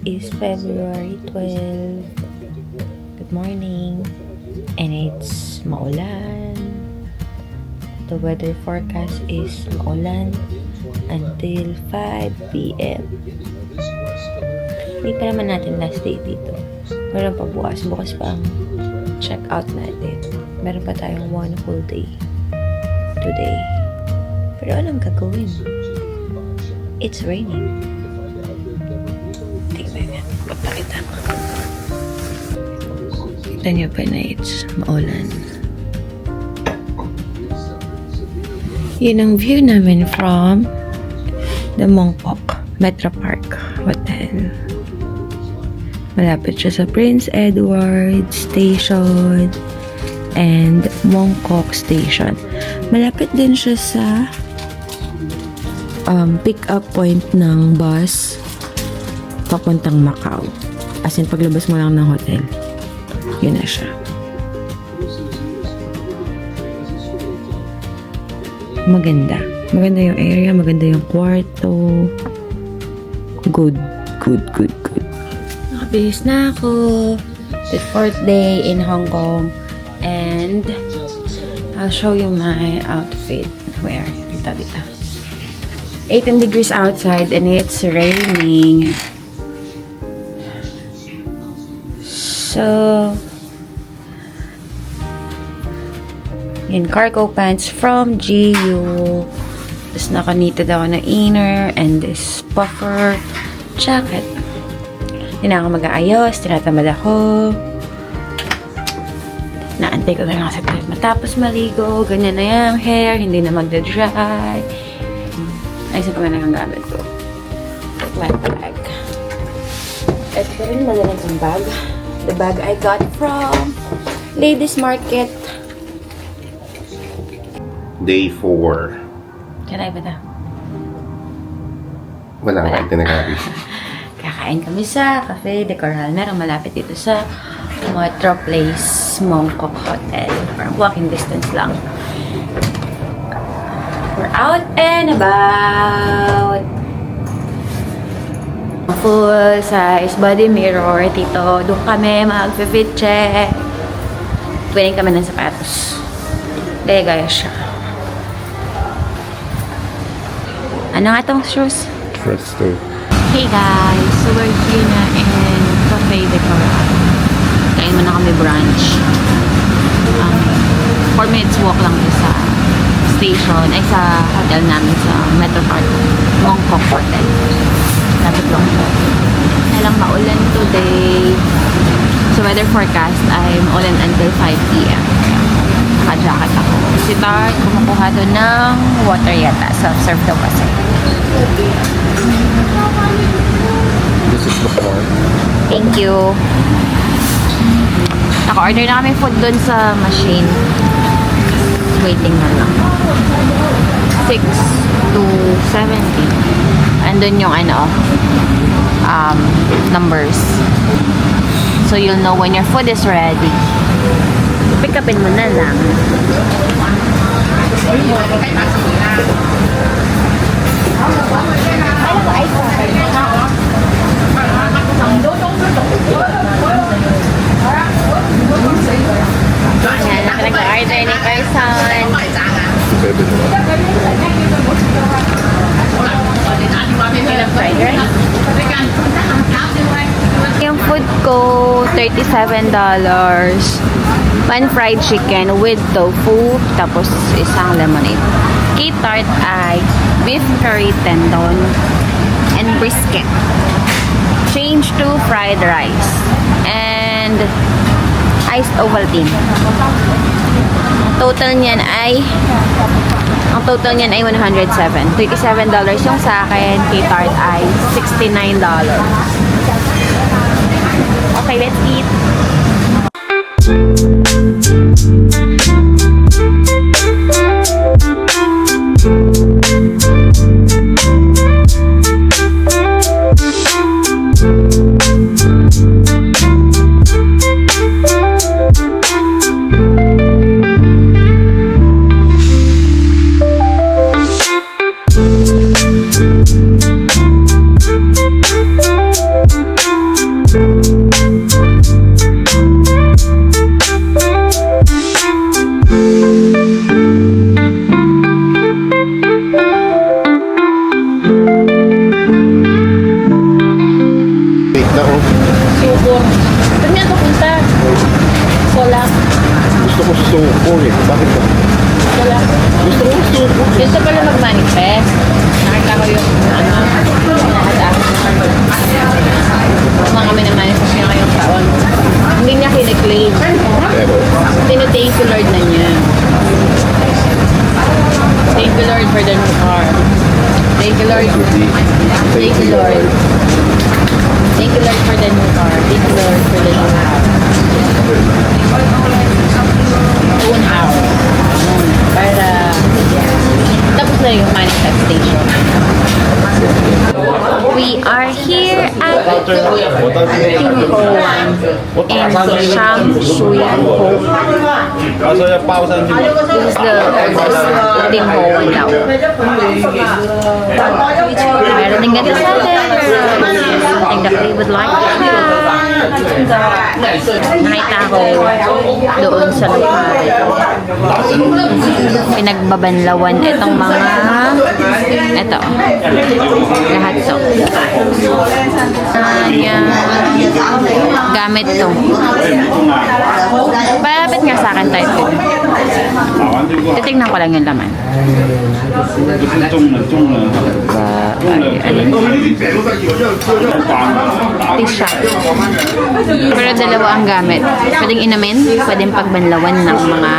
is February 12. Good morning. And it's maulan. The weather forecast is maulan until 5 p.m. Hindi pa naman natin last day dito. Meron pa bukas. Bukas pa ang check out natin. Meron pa tayong one whole day today. Pero anong gagawin? It's raining. Tingnan nga. Magpakita mo. Kita niyo pa na it's maulan. Yun ang view namin from the Mongkok Metro Park Hotel. Malapit siya sa Prince Edward Station and Mongkok Station. Malapit din siya sa pick-up point ng bus papuntang Macau. As in, paglabas mo lang ng hotel, yun na siya. Maganda. Maganda yung area, maganda yung kwarto. Good. Nakabihis na ako. The 4th day in Hong Kong. And I'll show you my outfit. Where? Dito. 18 degrees outside and it's raining. So, in cargo pants from GU. Tapos nakanitid ako ng inner and this puffer jacket. Hindi na ako mag-aayos. Tinatamad ako. Naantay ko na lang sa matapos maligo. Ganyan na yung hair. Hindi na magda-dry. Ayusin ko na lang ang gamit ko. Take my bag. Ito rin magaling ang bag. The bag I got from Ladies Market. Day 4. Kanay ba na? Wala nga itinagabi. Kakain kami sa Cafe de Coral. Merong malapit dito sa Metro Place Mongkok Hotel. Parang walking distance lang. We're out and about. Full size body mirror dito. Doon kami mag-fit check. Pwede kami ng sapatos. Gaya-gaya siya. Ano nga itong shoes? Presto. Hey guys! So we're here na in Cafe de Coral. Kain mo na kami brunch. 4 minutes walk lang sa station, ay sa hotel namin sa Metro Park Mongkok Hotel. Lapit lang siya. Nalang maulan today. So weather forecast ay maulan until 5 p.m. Naka-jacket ako. Si Tart, kumukuha doon ng water yata. Self-serve daw kasi. This is the farm. Thank you. Naka-order na kami food doon sa machine. Waiting na lang. 6 to 70. Andun yung numbers. So you'll know when your food is ready. Pick upin mo na lang. Ayan, nag-order ni Carson. Bebe naman. Fried rice. Yung food ko, $37. One fried chicken with tofu, tapos isang lemonade. K-tart ay beef curry tendon and brisket. Change to fried rice and iced Ovaltine. Ang total niyan ay 107. $27 yung sa akin. K-tart ay $69. Okay, let's eat. ko suko eh. Bakit ba? Gusto ko suko. Gusto pala mag-manifest. Nakita ko yung mga kami na manifest niya ngayong taon. Hindi niya kiniklaim. Pero, Thank you Lord na niya. Thank you Lord for the new car. Thank you Lord. Thank you Lord. Thank you Lord for the new car. Thank you Lord for the new house. Own house. Para tapos na yung manifestation. We are here at Tim Ho Wan in Sham Shui Ho. This is the Tim Ho Wan daw. Meron din ganito sa atin. Something that we would like to try. Nakita ko doon sa lugar. Pinagbabanlawan itong mga ito. Lahat to. Yan. Gamit to. Palapit nga sa akin type ko. Titignan ko lang yung laman. T-shirt. Pero dalawa ang gamit. Pwedeng inamin, pwedeng pagbanlawan ng mga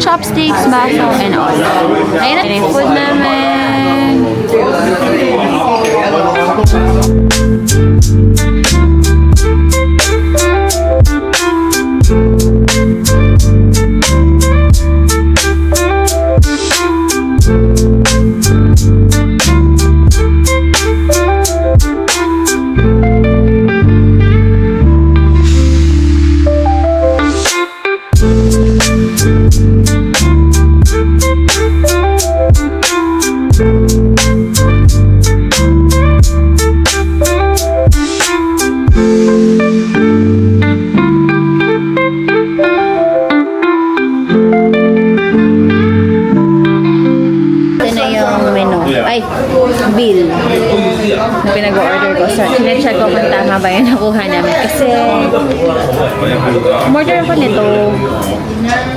chopsticks, baso, and all. Ayun na yung food namin. Bill na pinag-order ko. So, sinecheck ko kung tama ba yung nakuha namin. Kasi, order ko nito.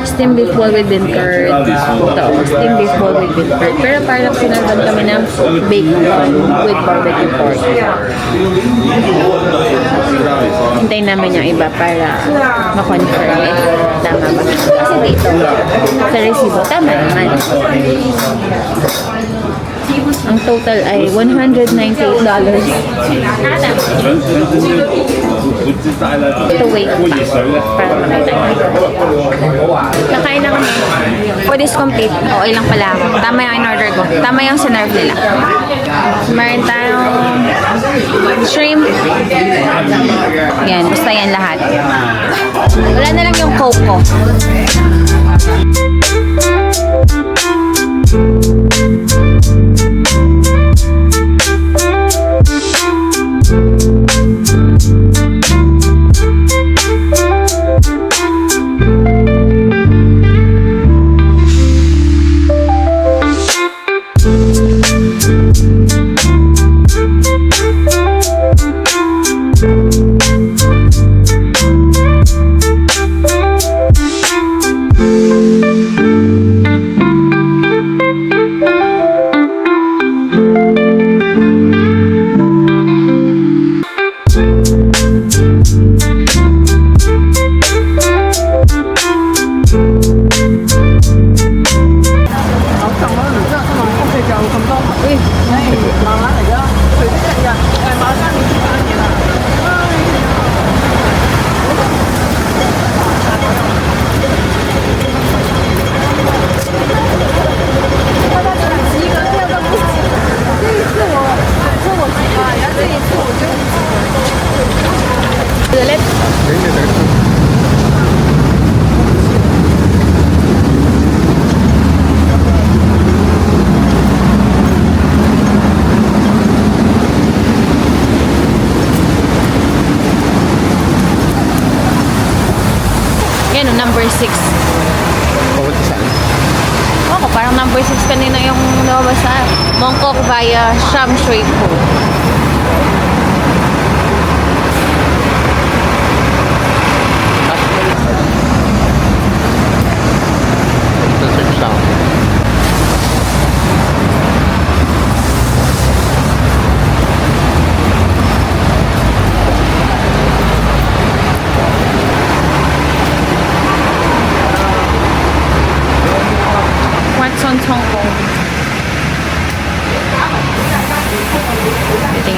Steamed beef bowl with bean curd. Ito, steamed beef bowl with bean curd. Pero parang sinalban kami ng bacon with barbecue pork. Hintayin namin yung iba para ma-confirm if tama ba. Kasi dito, sa resibo, tama naman. Ang total ay $198. Ito wait pa para makita nyo. Nakain na kami. Food is complete. Okay lang pala ako. Tama yung in-order ko. Tama yung sinerve nila. Meron tayong shrimp. Yan. Basta yan lahat. Wala na lang yung coke ko. Yan, number 6. Papunta saan? Ako, parang number 6 kanina yung lumabas sa Mongkok via Sham Shui Ho.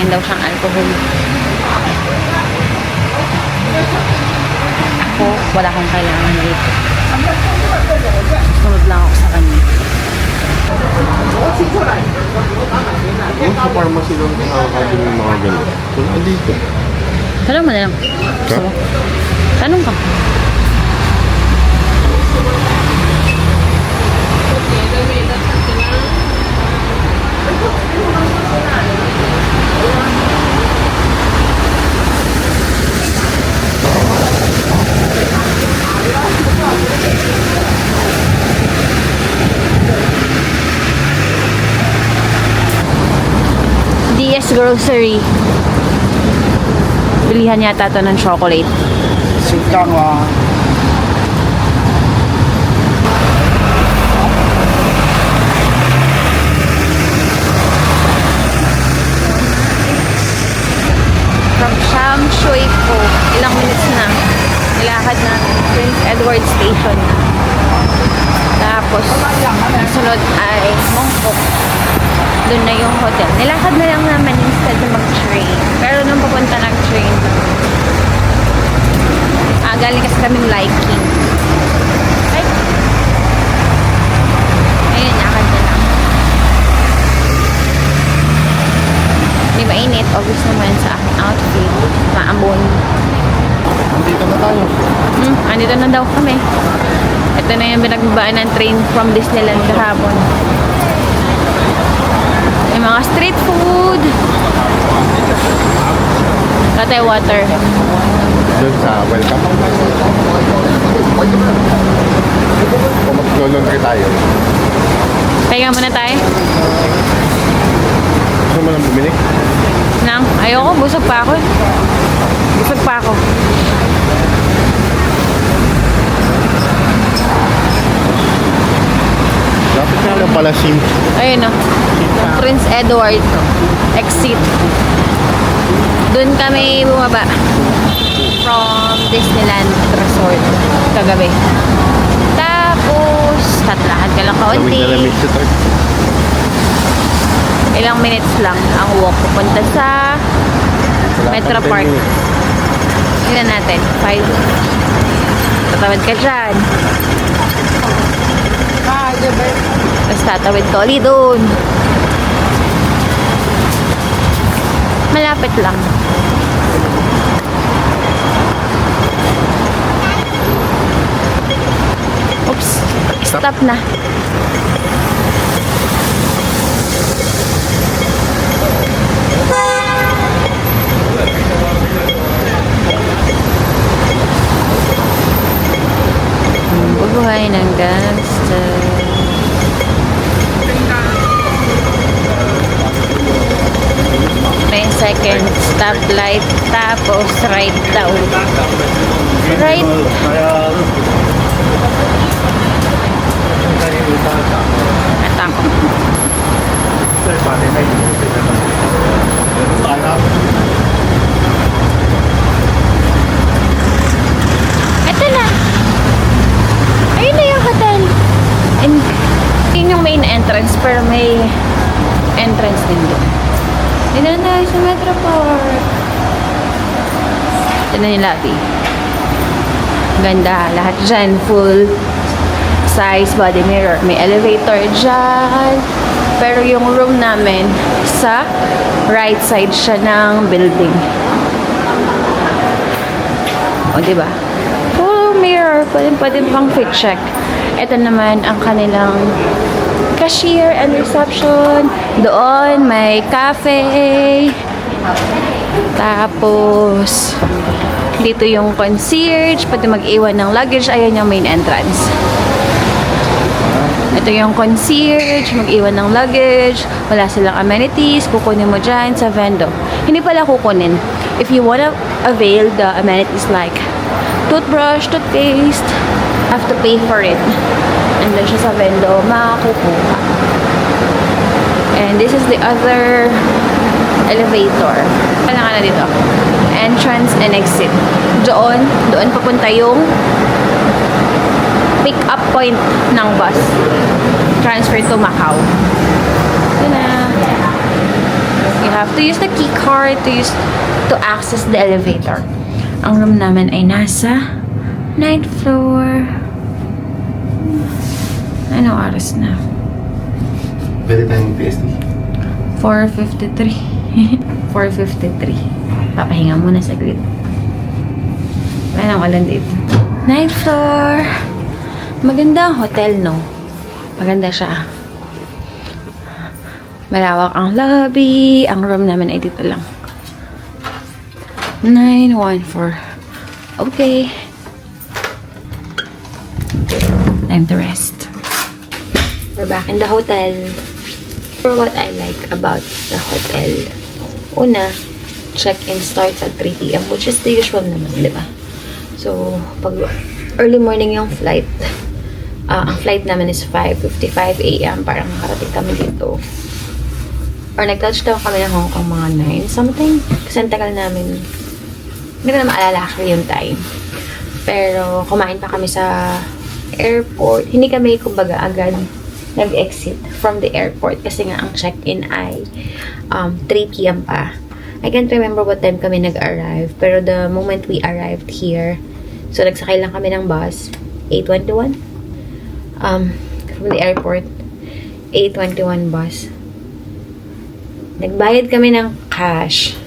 Meron daw siyang alcohol. Ako, wala akong kailangan dito. Sunod lang ako sa kanya. Yung sa pharmacy lang nakakabili ng mga ganun. So, andito. Tanong mo na lang. Gusto mo? Tanong ka. DS Grocery. Bilihan yata to ng chocolate. Singkang From Sham Shui Po. Ilang minutes na. Nilakad na. Prince Edward Station na. Tapos, sunod ay Mongkok. Doon na yung hotel. Nilakad na lang naman instead na mag-train. Pero nung papunta nag-train, galing kasi kaming liking. Ay! Ayun, lakad na lang. Di mainit. Obvious naman sa aking outfit. Maambon. andito na tayo. Andito na daw kami. Ito na yung binagbabaan ng train from Disneyland kahapon. Yung mga street food. Katay water. Doon sa welcome. Kung mag-laundry tayo. Kaya muna tayo. Gusto mo lang bumili? Nang, ayoko. Busog pa ako. Busog pa ako. Dapat nga lang pala SIM. Ayun o. Prince Edward. Exit. Doon kami bumaba. From Disneyland Resort. Kagabi. Tapos, tatlakad ka lang kaunti. Lamig na lamig sa trip. Ilang minutes lang ang walk pupunta sa Metro Park. Tingnan natin. 5. Tatawid ka dyan. Tapos tatawid ka ulit doon. Malapit lang. Oops. Stop na. Bubuhay ng gangster. 10 seconds stoplight, tapos right daw. Right. Atang. Ito na. Ayun na yung hotel. And yun yung main entrance, pero may entrance din doon. Dito na tayo sa Metro Park. Ito na yung lobby. Ganda. Lahat dyan. Full size body mirror. May elevator dyan. Pero yung room namin sa right side siya ng building. O, diba? Full mirror. Pwede pang fit check. Ito naman ang kanilang cashier and reception. Doon may cafe. Tapos dito yung concierge. Pwede mag-iwan ng luggage. Ayan yung main entrance. Ito yung concierge. Mag-iwan ng luggage. Wala silang amenities. Kukunin mo dyan sa vendor. Hindi pala kukunin. If you wanna avail the amenities like toothbrush, toothpaste, have to pay for it. And then siya sa vendor, makakukuha. And this is the other elevator. Ano nga na dito? Entrance and exit. Doon papunta yung pick-up point ng bus. Transfer to Macau. Yun na. You have to use the key card to access the elevator. Ang room namin ay nasa 9th floor. Anong oras na? Pwede tayong PST. 4:53. 4:53. Papahinga muna saglit. Anong ulan dito? 9th floor. Maganda ang hotel, no? Maganda siya. Malawak ang lobby. Ang room namin ay dito lang. 914. Okay. Time to rest. We're back in the hotel. For what I like about the hotel, una, check-in starts at 3 p.m. which is the usual naman, di ba? So, pag early morning yung flight, ang flight namin is 5:55 a.m. Parang nakarating kami dito. Or nag-touchdown kami ng Hong Kong mga 9 something. Kasi ang tagal namin, hindi ko na maalala actually yung time. Pero kumain pa kami sa airport. Hindi kami, kumbaga, agad nag-exit from the airport kasi nga ang check-in ay 3 p.m. pa. I can't remember what time kami nag-arrive, pero the moment we arrived here, so nagsakay lang kami ng bus, 8:21 from the airport, 8:21 bus. Nagbayad kami ng cash.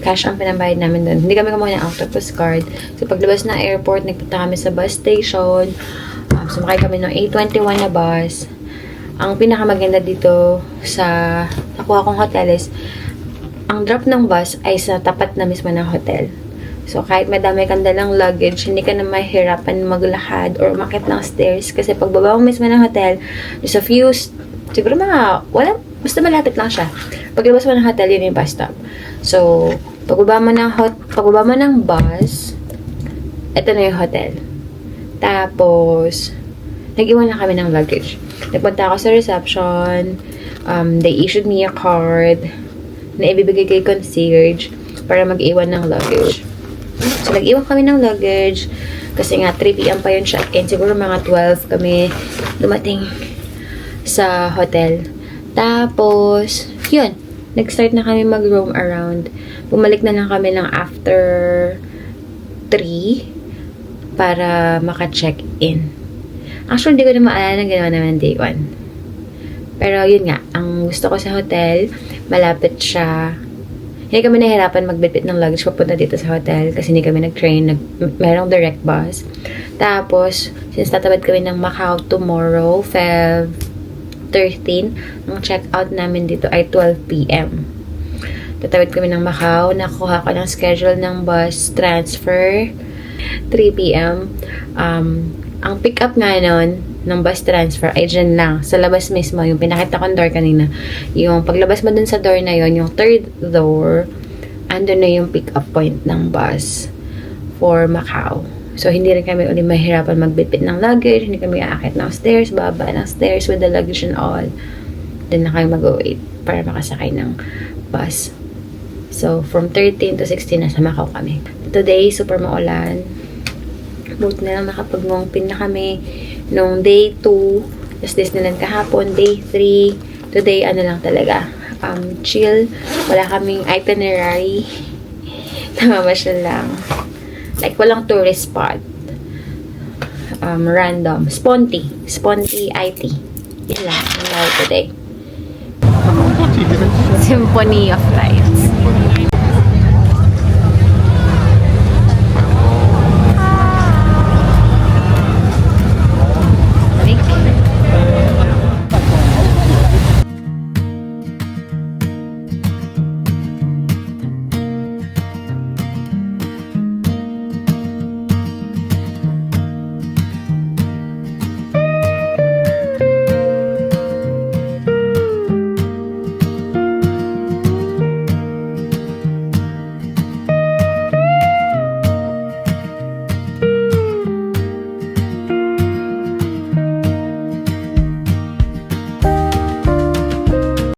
Cash ang pinabayad namin doon. Hindi kami kumuha ng octopus card. So, paglabas ng airport, nagpunta kami sa bus station. Sumakay kami ng 8:21 na bus. Ang pinakamaganda dito sa nakuha kong hotel is, ang drop ng bus ay sa tapat na mismo ng hotel. So, kahit madami kang dalang luggage, hindi ka na mahirapan maglakad or umakyat ng stairs. Kasi pagbaba mo mismo ng hotel, there's a few, siguro basta malapit lang siya. Paglabas mo ng hotel, yun yung bus stop. So, pagbaba mo ng bus, ito na yung hotel. Tapos, nag-iwan lang kami ng luggage. Nagpunta ako sa reception. They issued me a card na ibibigay kay concierge para mag-iwan ng luggage. So, nag-iwan kami ng luggage kasi nga 3 p.m. pa yung check-in. Siguro mga 12 kami dumating sa hotel. Tapos, yun. Nag-start na kami mag-roam around. Bumalik na lang kami ng after 3 para maka-check-in. Actually, hindi ko na maalala na ginawa naman day 1. Pero yun nga, ang gusto ko sa hotel, malapit siya. Hindi kami nahirapan magbitbit ng luggage papunta dito sa hotel kasi hindi kami nag-train, merong direct bus. Tapos, since tatabad kami ng Macau tomorrow, Feb 13, ang check-out namin dito ay 12 p.m. Tatawid kami ng Macau, nakuha ko ng schedule ng bus transfer 3 p.m. Ang pick-up nga nun ng bus transfer ay dyan lang, sa labas mismo, yung pinakita kong door kanina. Yung paglabas mo dun sa door na yon, yung third door, andun na yung pick-up point ng bus for Macau. So, hindi rin kami ulit mahirapan magbitbit ng luggage, hindi kami aakit ng stairs, baba ng stairs with the luggage and all. Doon na kami mag-wait para makasakay ng bus. So, from 13 to 16, nasa Macau kami. Today, super maulan. Buti na lang nakapag-ngongpin na kami nung day 2. Tapos this na lang kahapon, day 3. Today, ano lang talaga, chill. Wala kaming itinerary. Namamasyal lang. Like, walang tourist spot. Random. Sponty IT. Yun lang. Yun lang today. Symphony of Life.